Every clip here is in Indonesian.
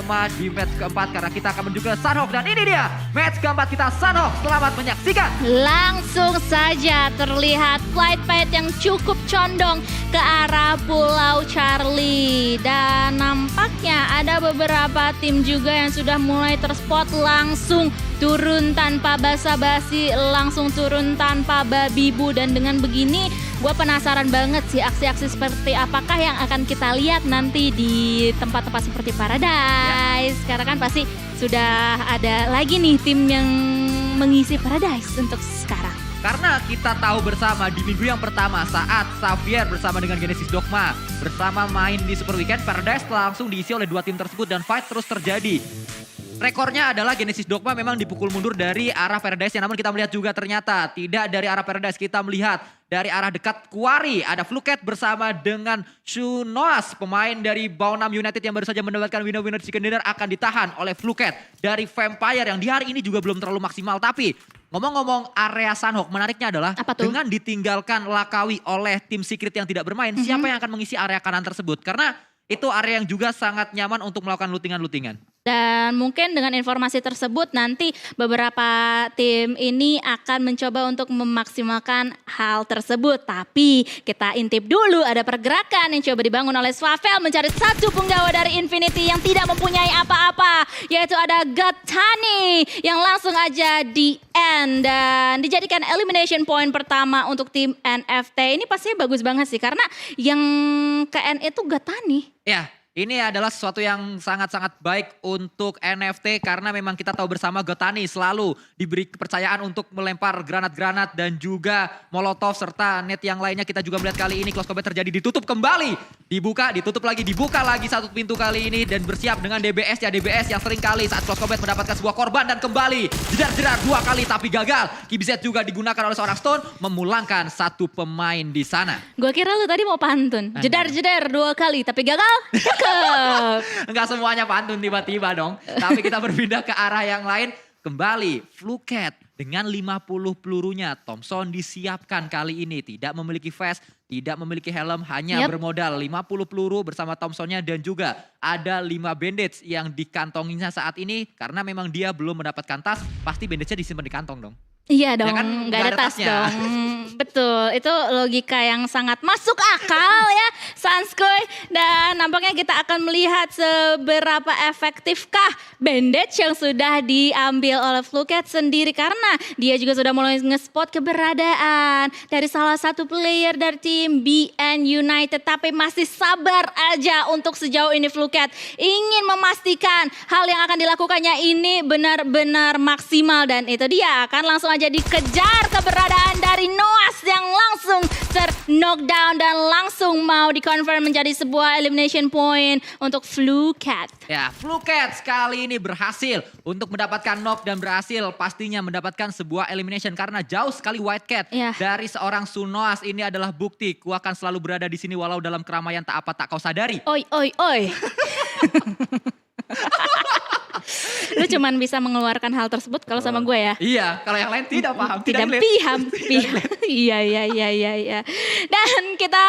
Tema di match keempat karena kita akan menuju ke Sunhawk. Dan ini dia match keempat kita Sunhawk. Selamat menyaksikan. Langsung saja terlihat flight path yang cukup condong ke arah Pulau Charlie. Dan nampaknya ada beberapa tim juga yang sudah mulai terspot langsung turun tanpa basa-basi, langsung turun tanpa babi bu. Dan dengan begini gue penasaran banget sih aksi-aksi seperti apakah yang akan kita lihat nanti di tempat-tempat seperti Paradise. Karena kan pasti sudah ada lagi nih tim yang mengisi Paradise untuk sekarang. Karena kita tahu bersama di minggu yang pertama saat Xavier bersama dengan Genesis Dogma bersama main di Super Weekend, Paradise langsung diisi oleh dua tim tersebut dan fight terus terjadi. Rekornya adalah Genesis Dogma memang dipukul mundur dari arah Paradise, namun kita melihat juga ternyata tidak dari arah Paradise, kita melihat dari arah dekat Quarry ada Fluket bersama dengan Shunoas, pemain dari Baonam United yang baru saja mendapatkan winner chicken dinner akan ditahan oleh Fluket dari Vampire yang di hari ini juga belum terlalu maksimal. Tapi ngomong-ngomong area Sunhawk, menariknya adalah dengan ditinggalkan Lakawi oleh tim Secret yang tidak bermain, siapa yang akan mengisi area kanan tersebut? Karena itu area yang juga sangat nyaman untuk melakukan lootingan-lootingan. Dan mungkin dengan informasi tersebut nanti beberapa tim ini akan mencoba untuk memaksimalkan hal tersebut. Tapi kita intip dulu ada pergerakan yang coba dibangun oleh Swavel mencari satu punggawa dari Infinity yang tidak mempunyai apa-apa. Yaitu ada Gotani yang langsung aja di end dan dijadikan elimination point pertama untuk tim NFT. Ini pastinya bagus banget sih karena yang ke end itu Gotani. Ya. Ini adalah sesuatu yang sangat-sangat baik untuk NFT karena memang kita tahu bersama Gotani selalu diberi kepercayaan untuk melempar granat-granat dan juga molotov serta net yang lainnya. Kita juga melihat kali ini close combat terjadi, ditutup kembali, dibuka, ditutup lagi, dibuka lagi satu pintu kali ini dan bersiap dengan DBS ya, DBS yang sering kali saat close combat mendapatkan sebuah korban dan kembali jedar-jedar dua kali tapi gagal. KBZ juga digunakan oleh seorang Stone memulangkan satu pemain di sana. Gue kira lu tadi mau pantun, jedar-jedar dua kali tapi gagal. Enggak semuanya pantun tiba-tiba dong. Tapi kita berpindah ke arah yang lain. Kembali Fluket dengan 50 pelurunya. Thompson disiapkan kali ini. Tidak memiliki vest, tidak memiliki helm. Hanya bermodal 50 peluru bersama Thompsonnya. Dan juga ada 5 bandage yang dikantonginya saat ini. Karena memang dia belum mendapatkan tas. Pasti bandage-nya disimpan di kantong dong. Iya dong, ya kan, gak ada tas dong. Betul, itu logika yang sangat masuk akal ya Sanskoy. Dan nampaknya kita akan melihat seberapa efektifkah bandage yang sudah diambil oleh Fluket sendiri. Karena dia juga sudah mulai nge-spot keberadaan dari salah satu player dari tim BN United. Tapi masih sabar aja untuk sejauh ini Fluket. Ingin memastikan hal yang akan dilakukannya ini benar-benar maksimal. Dan itu dia akan langsung aja dikejar keberadaan dari Noas yang langsung ter-knockdown dan langsung mau dikonfirm menjadi sebuah elimination point untuk Fluket. Ya, Fluket sekali ini berhasil untuk mendapatkan knock dan berhasil pastinya mendapatkan sebuah elimination karena jauh sekali White Cat dari seorang Sunoas. Ini adalah bukti ku akan selalu berada di sini walau dalam keramaian tak apa tak kau sadari. Oi, oi, oi. Lu cuman bisa mengeluarkan hal tersebut kalau sama gue ya? Iya, kalau yang lain tidak paham. Tidak paham. Iya. Dan kita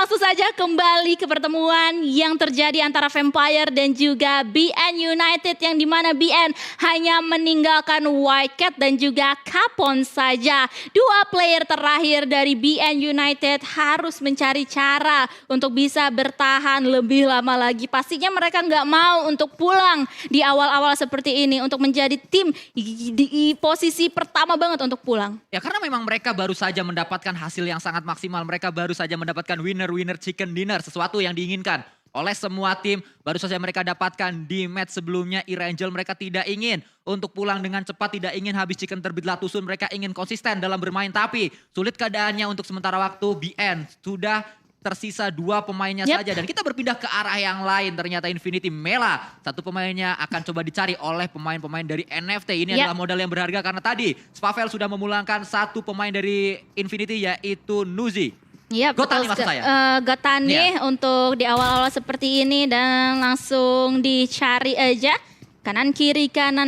langsung saja kembali ke pertemuan yang terjadi antara Vampire dan juga BN United. Yang dimana BN hanya meninggalkan White Cat dan juga Capon saja. Dua player terakhir dari BN United harus mencari cara untuk bisa bertahan lebih lama lagi. Pastinya mereka nggak mau untuk pulang di awal-awal seperti ini untuk menjadi tim di posisi pertama banget untuk pulang. Ya karena memang mereka baru saja mendapatkan hasil yang sangat maksimal. Mereka baru saja mendapatkan winner chicken dinner. Sesuatu yang diinginkan oleh semua tim. Baru saja mereka dapatkan di match sebelumnya Irangel. Mereka tidak ingin untuk pulang dengan cepat. Tidak ingin habis chicken terbit Latusun. Mereka ingin konsisten dalam bermain. Tapi sulit keadaannya untuk sementara waktu. BN sudah tersisa dua pemainnya saja dan kita berpindah ke arah yang lain. Ternyata Infinity Mela satu pemainnya akan coba dicari oleh pemain-pemain dari NFT. Ini adalah modal yang berharga karena tadi Swavel sudah memulangkan satu pemain dari Infinity yaitu Nuzi. Iya, Gotani maksud saya. Gotani untuk di awal-awal seperti ini dan langsung dicari aja. kanan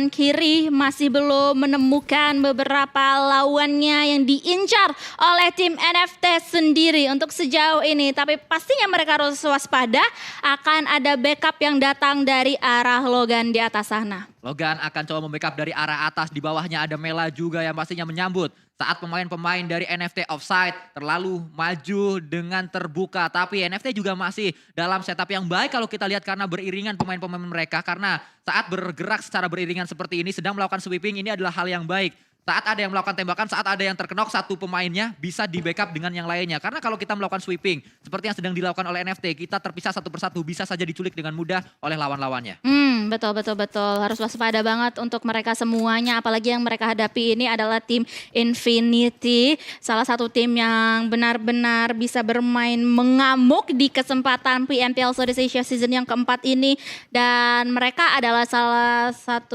kiri masih belum menemukan beberapa lawannya yang diincar oleh tim NFT sendiri untuk sejauh ini. Tapi pastinya mereka harus waspada, akan ada backup yang datang dari arah Logan di atas sana. Logan akan coba membackup dari arah atas, di bawahnya ada Mela juga yang pastinya menyambut. Saat pemain-pemain dari NFT Offside terlalu maju dengan terbuka. Tapi NFT juga masih dalam setup yang baik kalau kita lihat karena beriringan pemain-pemain mereka. Karena saat bergerak secara beriringan seperti ini sedang melakukan sweeping, ini adalah hal yang baik. Saat ada yang melakukan tembakan, saat ada yang terkenok, satu pemainnya bisa di backup dengan yang lainnya. Karena kalau kita melakukan sweeping seperti yang sedang dilakukan oleh NFT, kita terpisah satu persatu bisa saja diculik dengan mudah oleh lawan-lawannya. Betul. Harus waspada banget untuk mereka semuanya. Apalagi yang mereka hadapi ini adalah tim Infinity. Salah satu tim yang benar-benar bisa bermain mengamuk di kesempatan PMPL Southeast Asia season yang keempat ini. Dan mereka adalah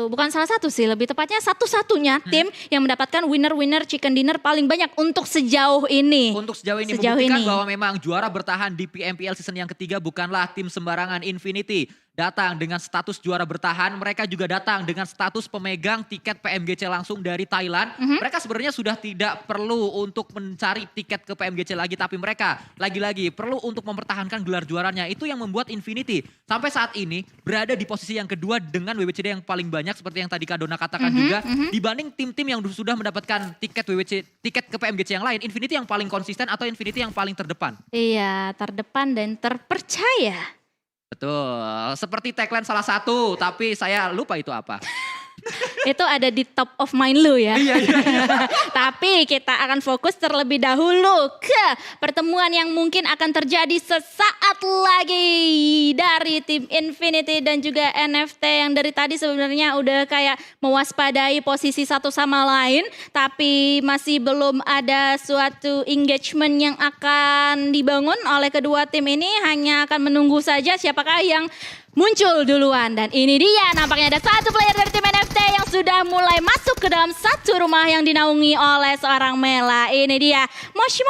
bukan salah satu sih, lebih tepatnya satu-satunya tim yang mendapatkan winner chicken dinner paling banyak untuk sejauh ini. Untuk sejauh ini membuktikan bahwa memang juara bertahan di PMPL season yang ketiga bukanlah tim sembarangan. Infinity datang dengan status juara bertahan, mereka juga datang dengan status pemegang tiket PMGC langsung dari Thailand. Mereka sebenarnya sudah tidak perlu untuk mencari tiket ke PMGC lagi, tapi mereka lagi-lagi perlu untuk mempertahankan gelar juaranya. Itu yang membuat Infinity sampai saat ini berada di posisi yang kedua dengan WWCD yang paling banyak seperti yang tadi Kak Dona katakan juga. Dibanding tim-tim yang sudah mendapatkan tiket ke PMGC yang lain, Infinity yang paling konsisten atau Infinity yang paling terdepan? Iya, terdepan dan terpercaya. Betul, seperti tagline salah satu, tapi saya lupa itu apa. Itu ada di top of mind lu ya. Iya. Tapi kita akan fokus terlebih dahulu ke pertemuan yang mungkin akan terjadi sesaat lagi dari tim Infinity dan juga NFT yang dari tadi sebenarnya udah kayak mewaspadai posisi satu sama lain. Tapi masih belum ada suatu engagement yang akan dibangun oleh kedua tim ini. Hanya akan menunggu saja siapakah yang muncul duluan. Dan ini dia nampaknya ada satu player dari tim NFT yang sudah mulai masuk ke dalam satu rumah yang dinaungi oleh seorang Mela. Ini dia Mosh.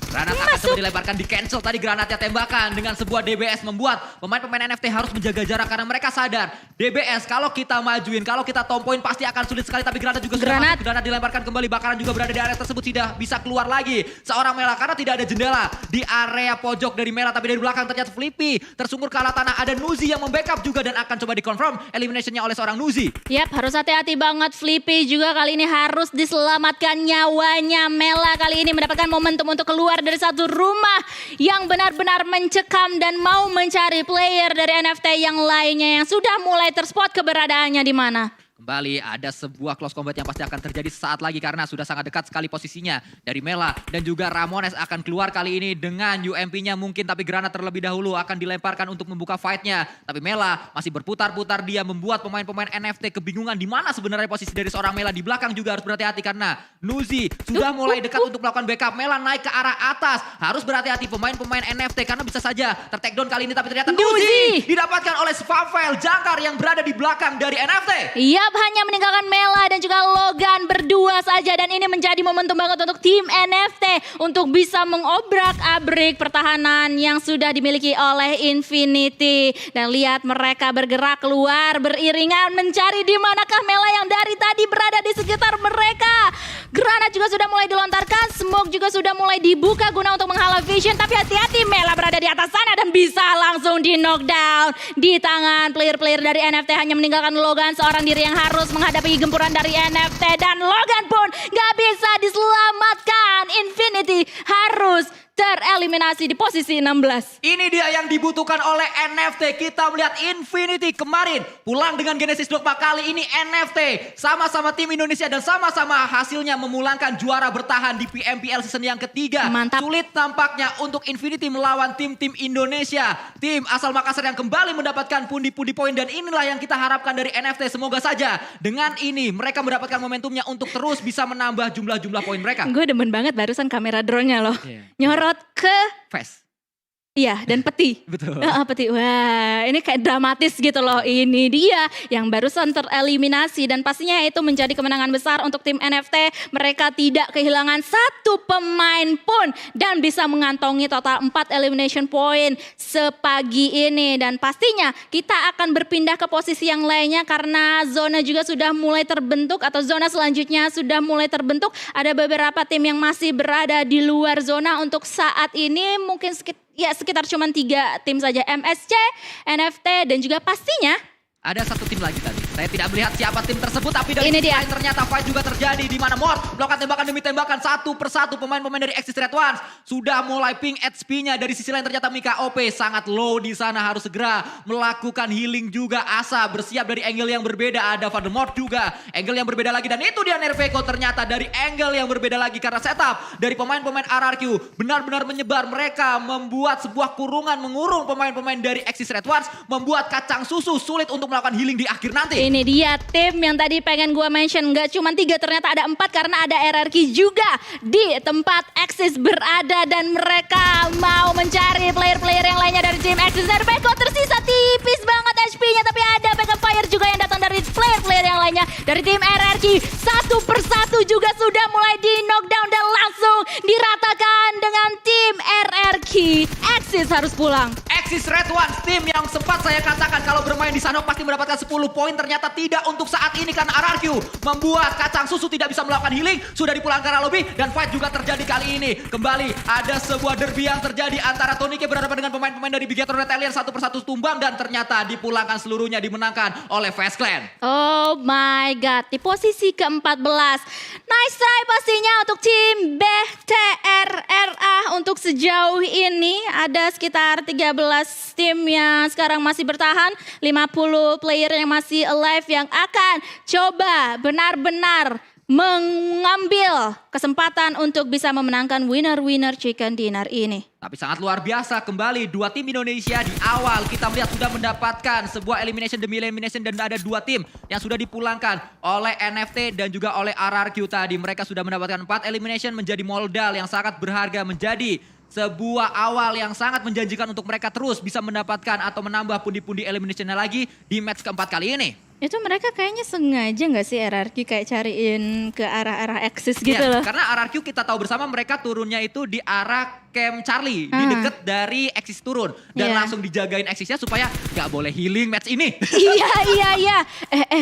Granat akan coba dilebarkan, di cancel tadi granatnya tembakan dengan sebuah DBS membuat pemain-pemain NFT harus menjaga jarak karena mereka sadar DBS kalau kita majuin, kalau kita tompoin pasti akan sulit sekali, tapi granat juga sudah masuk, granat dilemparkan kembali, bakaran juga berada di area tersebut, tidak bisa keluar lagi seorang Mela karena tidak ada jendela di area pojok dari Mela, tapi dari belakang ternyata Flippy tersungkur ke arah tanah, ada Nuzi yang membackup juga dan akan coba dikonfirm eliminationnya oleh seorang Nuzi. Yap, harus hati-hati banget. Flippy juga kali ini harus diselamatkan nyawanya. Mela kali ini mendapatkan momentum untuk keluar dari satu rumah yang benar-benar mencekam dan mau mencari player dari NFT yang lainnya yang sudah mulai terspot keberadaannya di mana. Kembali ada sebuah close combat yang pasti akan terjadi sesaat lagi karena sudah sangat dekat sekali posisinya dari Mela dan juga Ramones akan keluar kali ini dengan UMP-nya mungkin, tapi granat terlebih dahulu akan dilemparkan untuk membuka fight-nya. Tapi Mela masih berputar-putar, dia membuat pemain-pemain NFT kebingungan di mana sebenarnya posisi dari seorang Mela. Di belakang juga harus berhati-hati karena Nuzi sudah mulai dekat untuk melakukan backup. Mela naik ke arah atas, harus berhati-hati pemain-pemain NFT karena bisa saja ter-takedown kali ini, tapi ternyata Nuzi didapatkan oleh Svavel Jangkar yang berada di belakang dari NFT. Iya, hanya meninggalkan Mela dan juga Logan berdua saja, dan ini menjadi momentum banget untuk tim NFT untuk bisa mengobrak-abrik pertahanan yang sudah dimiliki oleh Infinity. Dan lihat mereka bergerak keluar beriringan mencari di manakah Mela yang dari tadi berada di sekitar mereka. Granat juga sudah mulai dilontarkan, smoke juga sudah mulai dibuka guna untuk menghalau vision, tapi hati-hati Mela berada di atas sana dan bisa langsung di knockdown di tangan player-player dari NFT. Hanya meninggalkan Logan seorang diri yang harus menghadapi gempuran dari NFT, dan Logan pun gak bisa diselamatkan. Infinity harus tereliminasi di posisi 16. Ini dia yang dibutuhkan oleh NFT. Kita melihat Infinity kemarin pulang dengan Genesis Dogma, kali ini NFT sama-sama tim Indonesia dan sama-sama hasilnya memulangkan juara bertahan di PMPL season yang ketiga. Mantap. Sulit tampaknya untuk Infinity melawan tim-tim Indonesia, tim asal Makassar yang kembali mendapatkan pundi-pundi poin, dan inilah yang kita harapkan dari NFT. Semoga saja dengan ini mereka mendapatkan momentumnya untuk terus bisa menambah jumlah-jumlah poin mereka. Gue demen banget barusan kamera drone-nya loh. Yeah. Nyorot ke Fast. Iya, dan peti. Betul. Peti. Wah, ini kayak dramatis gitu loh. Ini dia yang barusan tereliminasi dan pastinya itu menjadi kemenangan besar untuk tim NFT. Mereka tidak kehilangan satu pemain pun dan bisa mengantongi total 4 elimination point sepagi ini. Dan pastinya kita akan berpindah ke posisi yang lainnya karena zona juga sudah mulai terbentuk atau zona selanjutnya sudah mulai terbentuk. Ada beberapa tim yang masih berada di luar zona untuk saat ini mungkin sekitar cuma 3 tim saja, MSC, NFT dan juga pastinya Ada satu tim lagi tadi. Saya tidak melihat siapa tim tersebut, tapi dari Ini sisi dia. lain ternyata fight juga terjadi di mana Mort melakukan tembakan demi tembakan satu persatu pemain-pemain dari Axis Red Ones sudah mulai ping HP-nya. Dari sisi lain ternyata Mika OP sangat low di sana, harus segera melakukan healing juga. Asa bersiap dari angle yang berbeda, ada Father Mort juga angle yang berbeda lagi, dan itu dia Nerveko ternyata dari angle yang berbeda lagi karena setup dari pemain-pemain RRQ benar-benar menyebar. Mereka membuat sebuah kurungan mengurung pemain-pemain dari Axis Red Ones, membuat kacang susu sulit untuk melakukan healing di akhir nanti. ini dia tim yang tadi pengen gue mention, gak cuma 3 ternyata ada 4 karena ada RRQ juga di tempat Axis berada dan mereka mau mencari player-player yang lainnya dari tim Axis. Nerveko tersisa tipis banget HP-nya, tapi ada backup fire juga yang datang dari player-player yang lainnya dari tim RRQ. Satu persatu juga sudah mulai di knockdown dan langsung diratakan dengan tim RRQ. Axis harus pulang. Axis Red Ones, tim yang sempat saya katakan kalau bermain di Sanhok pasti mendapatkan 10 poin, ternyata tidak untuk saat ini karena RRQ membuat kacang susu tidak bisa melakukan healing. Sudah dipulangkan ke arah lobby dan fight juga terjadi kali ini. Kembali ada sebuah derby yang terjadi antara Tonike berhadapan dengan pemain-pemain dari Bigatron Red Alien, satu persatu tumbang dan ternyata dipulangkan seluruhnya, dimenangkan oleh Fast Clan. Oh my god, di posisi ke-14. Nice try pastinya untuk tim BTRRA. Untuk sejauh ini ada sekitar 13 tim yang sekarang masih bertahan. 50 player yang masih alive yang akan coba benar-benar mengambil kesempatan untuk bisa memenangkan winner-winner chicken dinner ini. Tapi sangat luar biasa, kembali dua tim Indonesia di awal kita melihat sudah mendapatkan sebuah elimination demi elimination dan ada 2 tim yang sudah dipulangkan oleh NFT dan juga oleh RRQ tadi. Mereka sudah mendapatkan 4 elimination menjadi modal yang sangat berharga, menjadi sebuah awal yang sangat menjanjikan untuk mereka terus bisa mendapatkan atau menambah pundi-pundi eliminationnya lagi di match keempat kali ini. Itu mereka kayaknya sengaja gak sih RRQ kayak cariin ke arah-arah Axis gitu Ya, loh. karena RRQ kita tahu bersama mereka turunnya itu di arah Camp Charlie, di deket dari Axis turun. Dan Iya. langsung dijagain Axisnya supaya gak boleh healing match ini. Iya.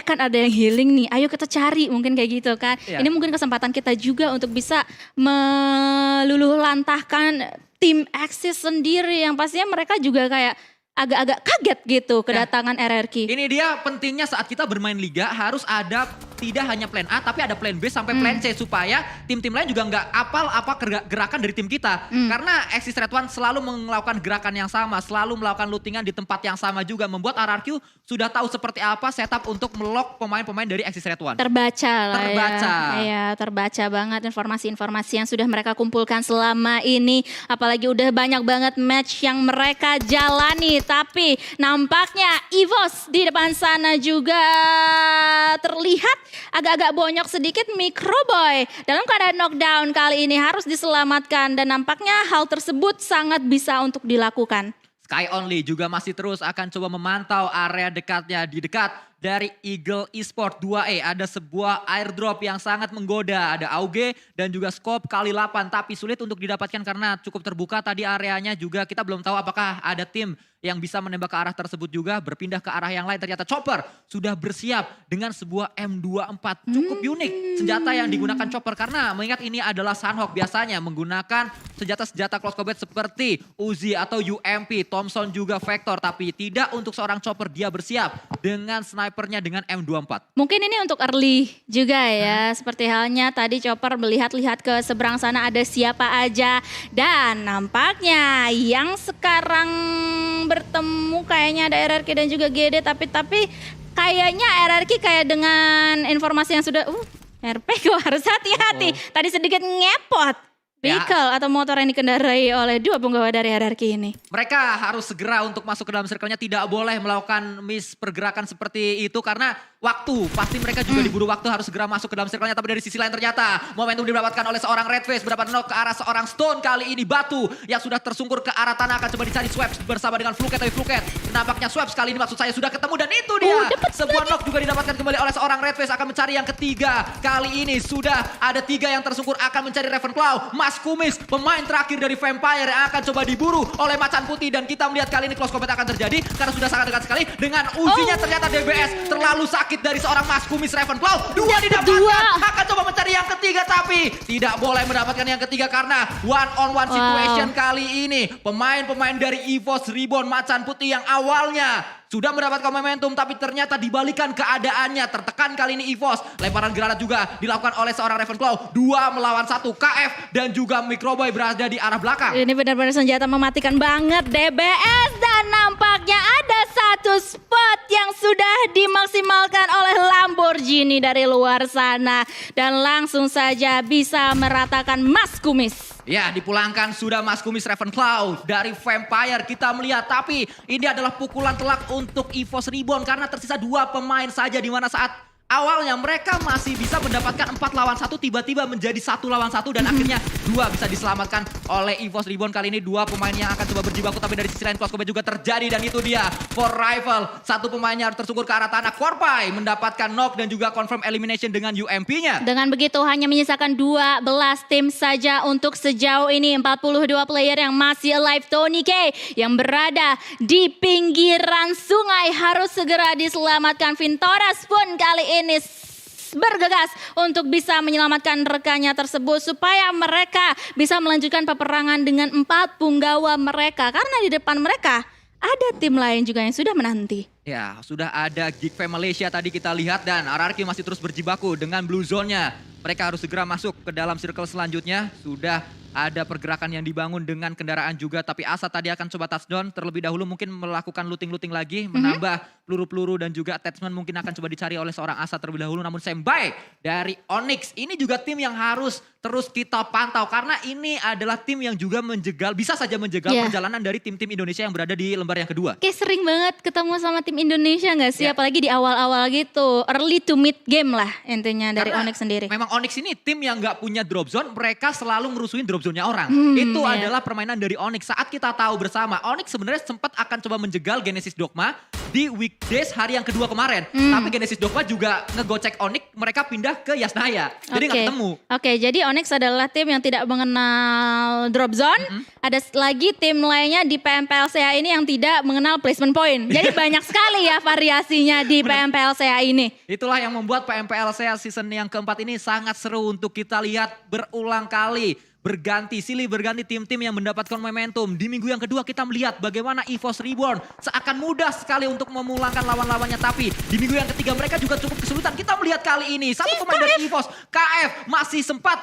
Kan ada yang healing nih. Ayo kita cari mungkin kayak gitu kan. Iya. Ini mungkin kesempatan kita juga untuk bisa meluluh lantahkan tim Axis sendiri yang pastinya mereka juga kayak agak-agak kaget gitu kedatangan RRQ. Ini dia pentingnya saat kita bermain liga harus ada tidak hanya plan A tapi ada plan B sampai plan C supaya tim-tim lain juga nggak apal apa gerakan dari tim kita. Karena Axis Red One selalu melakukan gerakan yang sama, selalu melakukan lootingan di tempat yang sama juga, membuat RRQ sudah tahu seperti apa setup untuk melock pemain-pemain dari Axis Red One. Terbaca lah Terbaca. ya. Iya, terbaca banget informasi-informasi yang sudah mereka kumpulkan selama ini. Apalagi udah banyak banget match yang mereka jalani. Tapi nampaknya EVOS di depan sana juga terlihat agak-agak bonyok sedikit. Microboy dalam keadaan knockdown kali ini harus diselamatkan. Dan nampaknya hal tersebut sangat bisa untuk dilakukan. Sky Only juga masih terus akan coba memantau area dekatnya. Di dekat dari Eagle Esport 2E ada sebuah airdrop yang sangat menggoda. Ada AUG dan juga scope kali 8 tapi sulit untuk didapatkan karena cukup terbuka tadi areanya juga. Kita belum tahu apakah ada tim yang bisa menembak ke arah tersebut juga, berpindah ke arah yang lain. Ternyata Chopper sudah bersiap dengan sebuah M24. Cukup unik senjata yang digunakan Chopper karena mengingat ini adalah Sanhok biasanya menggunakan senjata-senjata close combat seperti Uzi atau UMP, Thompson juga Vector. Tapi tidak untuk seorang Chopper, dia bersiap dengan snipernya dengan M24. Mungkin ini untuk early juga ya. Seperti halnya tadi Chopper melihat-lihat ke seberang sana ada siapa aja. Dan nampaknya yang sekarang bertemu kayaknya ada RRQ dan juga GD. Tapi kayaknya RRQ kayak dengan informasi yang sudah RP kok harus hati-hati. Tadi sedikit ngepot vehicle atau motor yang dikendarai oleh dua penggawa dari hierarki ini. Mereka harus segera untuk masuk ke dalam circle-nya, tidak boleh melakukan miss pergerakan seperti itu karena waktu. Pasti mereka juga diburu waktu, harus segera masuk ke dalam circle-nya. Tapi dari sisi lain ternyata momentum didapatkan oleh seorang Redface, berdapat knock ke arah seorang Stone. Kali ini Batu yang sudah tersungkur ke arah tanah akan coba dicari Swaps bersama dengan Fluket. Tapi Fluket nampaknya Swaps kali ini maksud saya sudah ketemu dan itu dia. Sebuah knock juga didapatkan kembali oleh seorang Redface, akan mencari yang ketiga. Kali ini sudah ada 3 yang tersungkur, akan mencari Ravenclaw. Mas Kumis, pemain terakhir dari Vampire yang akan coba diburu oleh Macan Putih. Dan kita melihat kali ini close combat akan terjadi karena sudah sangat dekat sekali. Dengan Uzinya ternyata DBS terlalu sakit dari seorang Mas Kumis. Ravenclaw 2 didapatkan, akan coba mencari yang ketiga tapi tidak boleh mendapatkan yang ketiga karena one on one situation kali ini. Pemain-pemain dari EVOS Reborn Macan Putih yang awalnya sudah mendapatkan momentum tapi ternyata dibalikan keadaannya. Tertekan kali ini EVOS. Lemparan granat juga dilakukan oleh seorang Ravenclaw. 2 melawan 1. KF dan juga Microboy berada di arah belakang. Ini benar-benar senjata mematikan banget DBS. Dan nampaknya ada satu spot yang sudah dimaksimalkan oleh Lamborghini dari luar sana. Dan langsung saja bisa meratakan Mas Kumis. Ya, dipulangkan sudah Mas Kumis Ravenclaw dari Vampire kita melihat. Tapi ini adalah pukulan telak untuk EVOS Reborn karena tersisa 2 pemain saja di mana saat awalnya mereka masih bisa mendapatkan 4 lawan 1 tiba-tiba menjadi 1 lawan 1 dan akhirnya 2 bisa diselamatkan oleh EVOS Reborn. Kali ini 2 pemain yang akan coba berjibaku tapi dari sisi lain close combat juga terjadi dan itu dia for rival. 1 pemainnya tersungkur ke arah tanah. Korpai mendapatkan knock dan juga confirm elimination dengan UMP-nya. Dengan begitu hanya menyisakan 12 tim saja untuk sejauh ini. 42 player yang masih alive. Tony K yang berada di pinggiran sungai harus segera diselamatkan. Vintoras pun kali ini bergegas untuk bisa menyelamatkan rekannya tersebut supaya mereka bisa melanjutkan peperangan dengan 4 punggawa mereka karena di depan mereka ada tim lain juga yang sudah menanti. Ya, sudah ada Geek Fam Malaysia tadi kita lihat dan RRQ masih terus berjibaku dengan blue zone-nya. Mereka harus segera masuk ke dalam circle selanjutnya. Sudah ada pergerakan yang dibangun dengan kendaraan juga. Tapi Asa tadi akan coba touchdown terlebih dahulu. Mungkin melakukan looting-looting lagi. Menambah peluru-peluru dan juga attachment mungkin akan coba dicari oleh seorang Asa terlebih dahulu. Namun Sembai dari Onyx. Ini juga tim yang harus terus kita pantau. Karena ini adalah tim yang juga menjegal. Bisa saja menjegal perjalanan dari tim-tim Indonesia yang berada di lembar yang kedua. Kayak sering banget ketemu sama tim Indonesia gak sih? Apalagi di awal-awal gitu. Early to mid game lah intinya dari Karena Onyx sendiri. Memang Onyx ini tim yang gak punya drop zone. Mereka selalu ngerusuin drop zone-nya orang. Itu adalah permainan dari Onyx. Saat kita tahu bersama, Onyx sebenarnya sempat akan coba menjegal Genesis Dogma di weekdays hari yang kedua kemarin. Tapi Genesis Dogma juga ngegocek Onyx, mereka pindah ke Yasnaya. Jadi gak ketemu. Oke, jadi Onyx adalah tim yang tidak mengenal drop zone. Ada lagi tim lainnya di PMPLCA ini yang tidak mengenal placement point. Jadi banyak sekali ya variasinya di PMPLCA ini. Itulah yang membuat PMPLCA season yang keempat ini sangat seru untuk kita lihat berulang kali. Silih berganti tim-tim yang mendapatkan momentum. Di minggu yang kedua kita melihat bagaimana EVOS Reborn seakan mudah sekali untuk memulangkan lawan-lawannya. Tapi di minggu yang ketiga mereka juga cukup kesulitan. Kita melihat kali ini satu pemain dari EVOS, KF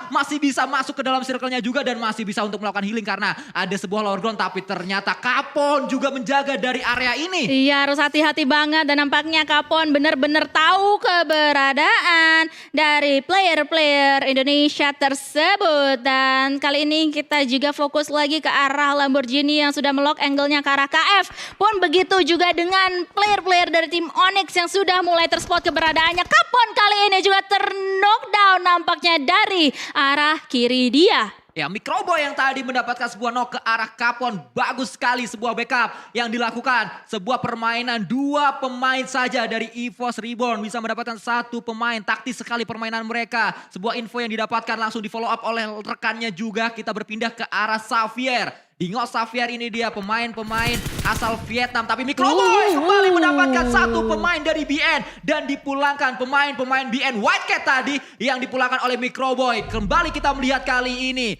masih bisa masuk ke dalam circle-nya juga. Dan masih bisa untuk melakukan healing karena ada sebuah lower ground. Tapi ternyata Kapon juga menjaga dari area ini. Iya, harus hati-hati banget. Dan nampaknya Kapon benar-benar tahu keberadaan dari player-player Indonesia tersebut. Dan kali ini kita juga fokus lagi ke arah Lamborghini yang sudah melock angle-nya ke arah KF. Pun begitu juga dengan player-player dari tim Onyx yang sudah mulai terspot keberadaannya. Kapon kali ini juga ter-knockdown nampaknya dari arah kiri dia. Ya, Microboy yang tadi mendapatkan sebuah knock ke arah Kapon. Bagus sekali sebuah backup yang dilakukan. Sebuah permainan 2 pemain saja dari EVOS Reborn. Bisa mendapatkan 1 pemain. Taktis sekali permainan mereka. Sebuah info yang didapatkan langsung di follow up oleh rekannya juga. Kita berpindah ke arah Xavier. Dingo Xavier ini dia pemain-pemain asal Vietnam. Tapi Microboy kembali mendapatkan 1 pemain dari BN. Dan dipulangkan pemain-pemain BN White Cat tadi yang dipulangkan oleh Microboy. Kembali kita melihat kali ini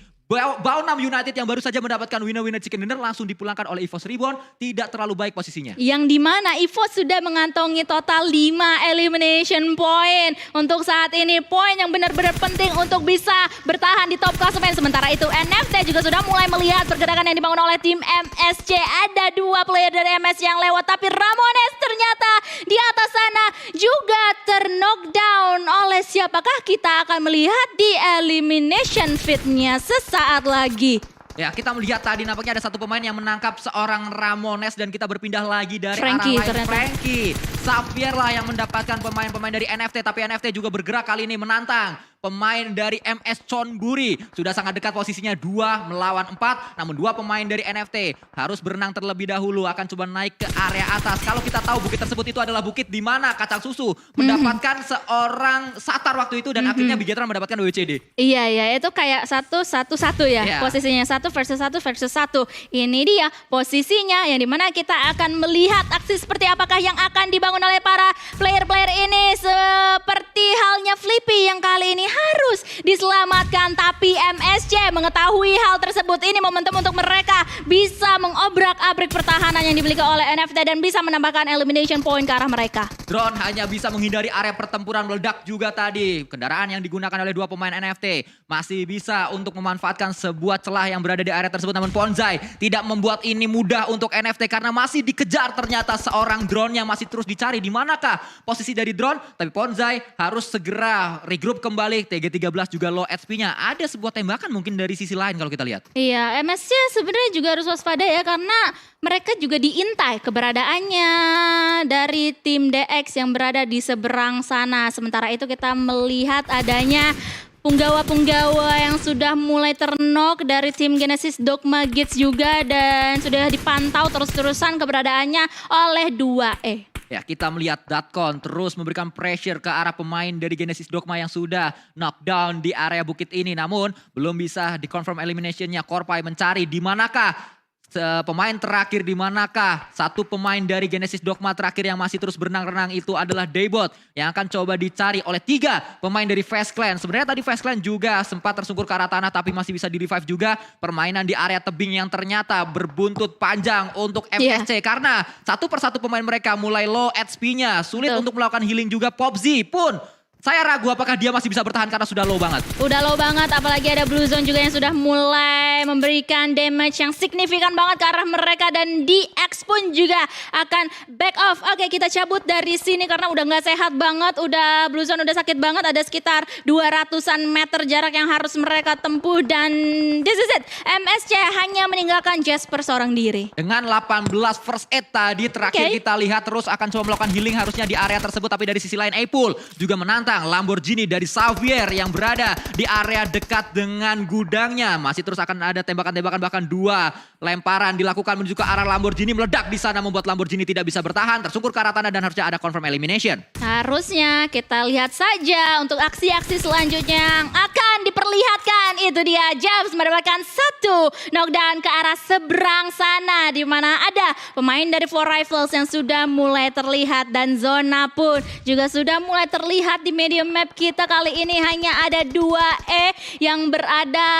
Baunam United yang baru saja mendapatkan winner chicken dinner langsung dipulangkan oleh EVOS Reborn. Tidak terlalu baik posisinya. Yang dimana EVOS sudah mengantongi total 5 elimination point. Untuk saat ini poin yang benar-benar penting untuk bisa bertahan di top klasemen. Sementara itu NFT juga sudah mulai melihat pergerakan yang dibangun oleh tim MSC. Ada 2 player dari MS yang lewat. Tapi Ramones ternyata di atas sana juga ter-knockdown oleh siapakah kita akan melihat di elimination fit-nya sesaat lagi. Ya, kita melihat tadi nampaknya ada satu pemain yang menangkap seorang Ramones dan kita berpindah lagi dari Frankie, arah lain. ternyata. Frankie, Xavier lah yang mendapatkan pemain-pemain dari NFT, tapi NFT juga bergerak kali ini menantang pemain dari MS Chonburi. Sudah sangat dekat posisinya 2 melawan 4, namun 2 pemain dari NFT harus berenang terlebih dahulu, akan coba naik ke area atas. Kalau kita tahu bukit tersebut itu adalah bukit di mana Kacang Susu mendapatkan seorang Satar waktu itu dan akhirnya Bigetron mendapatkan WCD. Iya, itu kayak 1-1-1 ya, Iya. posisinya 1 versus 1 versus 1. Ini dia posisinya yang dimana kita akan melihat aksi seperti apakah yang akan dibangun oleh para player-player ini. Seperti halnya Flippy yang kali ini harus diselamatkan, tapi MSC mengetahui hal tersebut. Ini momentum untuk mereka bisa mengobrak-abrik pertahanan yang dimiliki oleh NFT dan bisa menambahkan elimination point ke arah mereka. Drone hanya bisa menghindari area pertempuran, meledak juga tadi. Kendaraan yang digunakan oleh 2 pemain NFT masih bisa untuk memanfaatkan sebuah celah yang berada di area tersebut. Namun Ponzai tidak membuat ini mudah untuk NFT karena masih dikejar ternyata seorang drone yang masih terus dicari. Di manakah posisi dari drone? Tapi Ponzai harus segera regroup kembali. TG13 juga low HP-nya. Ada sebuah tembakan mungkin dari sisi lain kalau kita lihat. Iya, MSC sebenarnya juga harus waspada ya karena mereka juga diintai keberadaannya dari tim DX yang berada di seberang sana. Sementara itu kita melihat adanya punggawa-punggawa yang sudah mulai ternok dari tim Genesis Dogma Gates juga dan sudah dipantau terus-terusan keberadaannya oleh 2E. Ya, kita melihat Datcon terus memberikan pressure ke arah pemain dari Genesis Dogma yang sudah knockdown di area bukit ini. Namun belum bisa dikonfirm eliminationnya. Korpai mencari di manakah pemain terakhir, di manakah satu pemain dari Genesis Dogma terakhir yang masih terus berenang-renang itu adalah Daybot yang akan coba dicari oleh 3 pemain dari Fast Clan. Sebenarnya tadi Fast Clan juga sempat tersungkur ke arah tanah tapi masih bisa di-revive juga. Permainan di area tebing yang ternyata berbuntut panjang untuk MSC karena satu persatu pemain mereka mulai low HP-nya. Sulit untuk melakukan healing juga. Popzi pun saya ragu apakah dia masih bisa bertahan karena sudah low banget. Udah low banget, apalagi ada Blue Zone juga yang sudah mulai memberikan damage yang signifikan banget ke arah mereka. Dan DX pun juga akan back off. Oke, kita cabut dari sini karena udah gak sehat banget. Udah Blue Zone udah sakit banget, ada sekitar 200-an meter jarak yang harus mereka tempuh. Dan this is it, MSC hanya meninggalkan Jasper seorang diri. Dengan 18 first aid tadi terakhir kita lihat terus akan coba melakukan healing harusnya di area tersebut. Tapi dari sisi lain Apul juga menantang Lamborghini dari Xavier yang berada di area dekat dengan gudangnya. Masih terus akan ada tembakan-tembakan, bahkan 2 lemparan dilakukan menuju ke arah Lamborghini, meledak di sana membuat Lamborghini tidak bisa bertahan, tersungkur ke arah tanah dan harusnya ada confirm elimination. Harusnya kita lihat saja untuk aksi-aksi selanjutnya yang akan diperlihatkan. Itu dia, Jabs mendapatkan 1 knockdown ke arah seberang sana di mana ada pemain dari Four Rifles yang sudah mulai terlihat dan zona pun juga sudah mulai terlihat di medium map kita. Kali ini hanya ada 2E yang berada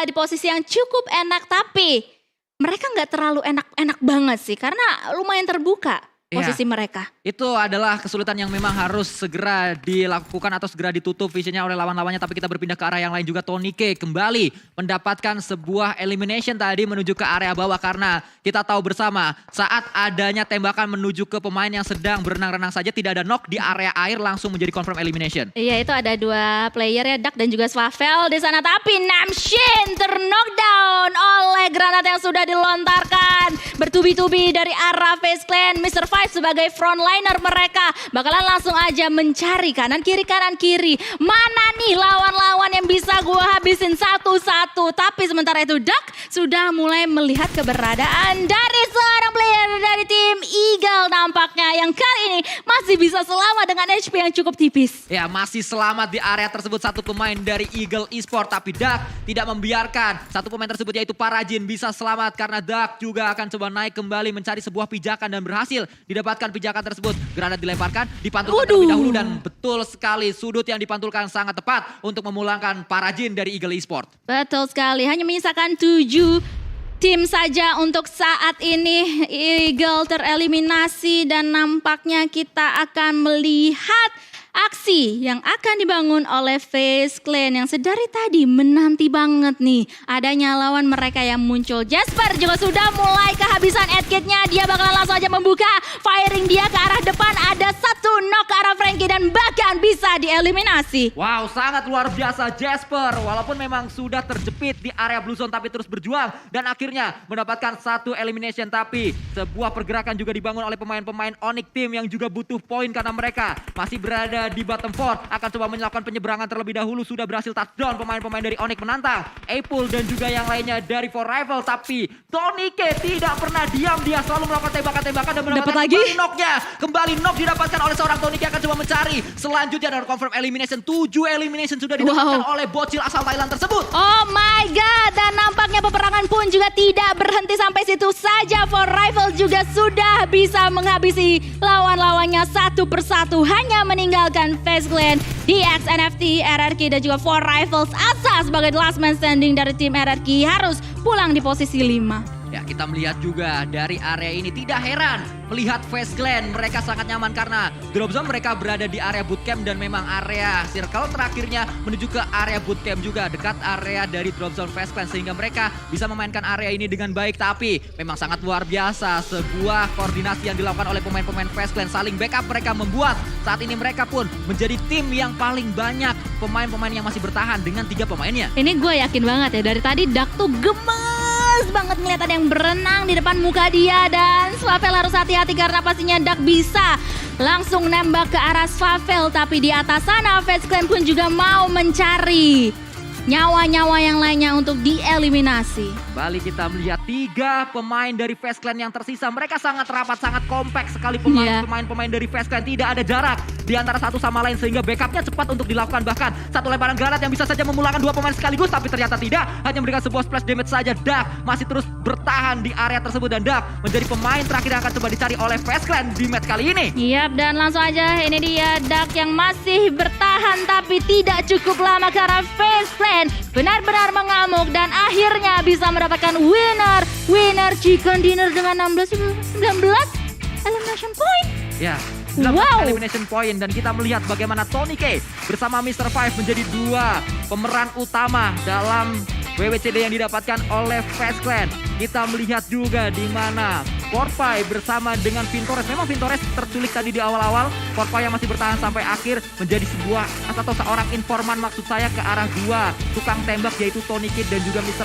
di posisi yang cukup enak, tapi mereka nggak terlalu enak-enak banget sih karena lumayan terbuka posisi mereka. Itu adalah kesulitan yang memang harus segera dilakukan atau segera ditutup visionnya oleh lawan-lawannya. Tapi kita berpindah ke arah yang lain juga. Tony K kembali mendapatkan sebuah elimination tadi menuju ke area bawah. Karena kita tahu bersama saat adanya tembakan menuju ke pemain yang sedang berenang-renang saja tidak ada knock di area air langsung menjadi confirm elimination. Iya, itu ada 2 player ya, Dak dan juga Swavel di sana. Tapi Namshin terknockdown oleh granat yang sudah dilontarkan bertubi-tubi dari arah Face Clan. Mr. Five sebagai frontliner mereka bakalan langsung aja mencari kanan kiri. Mana nih lawan-lawan yang bisa gue habisin satu-satu. Tapi sementara itu Dak sudah mulai melihat keberadaan dari seorang player dari tim Eagle nampaknya yang kali ini masih bisa selamat dengan HP yang cukup tipis. Ya, masih selamat di area tersebut satu pemain dari Eagle Esport. Tapi Dak tidak membiarkan satu pemain tersebut yaitu Parajin bisa selamat. Karena Dak juga akan coba naik kembali mencari sebuah pijakan dan berhasil didapatkan pijakan tersebut. Granat dilemparkan, dipantulkan terlebih dahulu dan betul sekali sudut yang dipantulkan sangat tepat untuk memulangkan Parajin dari Eagle Esport. Betul sekali, hanya menyisakan 7 tim saja untuk saat ini. Eagle tereliminasi dan nampaknya kita akan melihat aksi yang akan dibangun oleh Face Clan yang sedari tadi menanti banget nih adanya lawan mereka yang muncul. Jasper juga sudah mulai kehabisan adkitnya, dia bakalan langsung aja membuka firing dia ke arah depan. Ada 1 knock ke arah Frankie dan bahkan bisa di eliminasi. Wow, sangat luar biasa Jasper. Walaupun memang sudah terjepit di area blue zone tapi terus berjuang dan akhirnya mendapatkan satu elimination. Tapi sebuah pergerakan juga dibangun oleh pemain-pemain Onyx Team yang juga butuh poin karena mereka masih berada di bottom 4. Akan coba melakukan penyeberangan terlebih dahulu. Sudah berhasil touchdown pemain-pemain dari Onyx menantang Apple dan juga yang lainnya dari For Rival. Tapi TonyK tidak pernah diam. Dia selalu melakukan tembakan-tembakan dan mendapatkan kembali knock-nya. Kembali knock didapatkan oleh seorang TonyK, akan coba mencari. Selanjutnya ada confirm elimination. 7 elimination sudah didapatkan oleh bocil asal Thailand tersebut. Oh my god, dan nampaknya peperangan pun juga tidak berhenti sampai situ saja. For Rival juga sudah bisa menghabisi lawan-lawannya satu persatu, hanya meninggalkan FaZe Clan, DX, NFT, RRQ dan juga For Rivals Asa sebagai the last man standing dari tim RRQ harus pulang di posisi 5. Ya, kita melihat juga dari area ini tidak heran melihat FaZe Clan. Mereka sangat nyaman karena drop zone mereka berada di area bootcamp dan memang area circle terakhirnya menuju ke area bootcamp juga dekat area dari drop zone FaZe Clan sehingga mereka bisa memainkan area ini dengan baik. Tapi memang sangat luar biasa sebuah koordinasi yang dilakukan oleh pemain-pemain FaZe Clan, saling backup mereka membuat saat ini mereka pun menjadi tim yang paling banyak pemain-pemain yang masih bertahan dengan 3 pemainnya. Ini gue yakin banget ya, dari tadi Dak tuh gemes banget ngeliat ada yang berenang di depan muka dia. Dan Swavel harus hati-hati karena pastinya Dak bisa langsung nembak ke arah Swavel. Tapi di atas sana FaZe Clan pun juga mau mencari nyawa-nyawa yang lainnya untuk dieliminasi. Balik kita melihat 3 pemain dari FaZe Clan yang tersisa. Mereka sangat rapat, sangat kompak sekali pemain-pemain dari FaZe Clan. Tidak ada jarak di antara satu sama lain sehingga backupnya cepat untuk dilakukan. Bahkan satu lemparan granat yang bisa saja memulangkan 2 pemain sekaligus, tapi ternyata tidak. Hanya memberikan sebuah splash damage saja. Dak masih terus bertahan di area tersebut dan Dak menjadi pemain terakhir yang akan coba dicari oleh FaZe Clan di match kali ini. Yap, dan langsung aja ini dia Dak yang masih bertahan tapi tidak cukup lama karena FaZe Clan benar-benar mengamuk dan akhirnya bisa mendapatkan winner chicken dinner dengan 19 elimination point. Ya, Wow. elimination point dan kita melihat bagaimana TonyK bersama Mr. Five menjadi 2 pemeran utama dalam WWCD yang didapatkan oleh FaZe Clan. Kita melihat juga di mana Forpy bersama dengan Vintores. Memang Vintores terculik tadi di awal-awal. Forpy yang masih bertahan sampai akhir menjadi sebuah atau seorang informan maksud saya ke arah 2 tukang tembak yaitu TonyK dan juga Mr.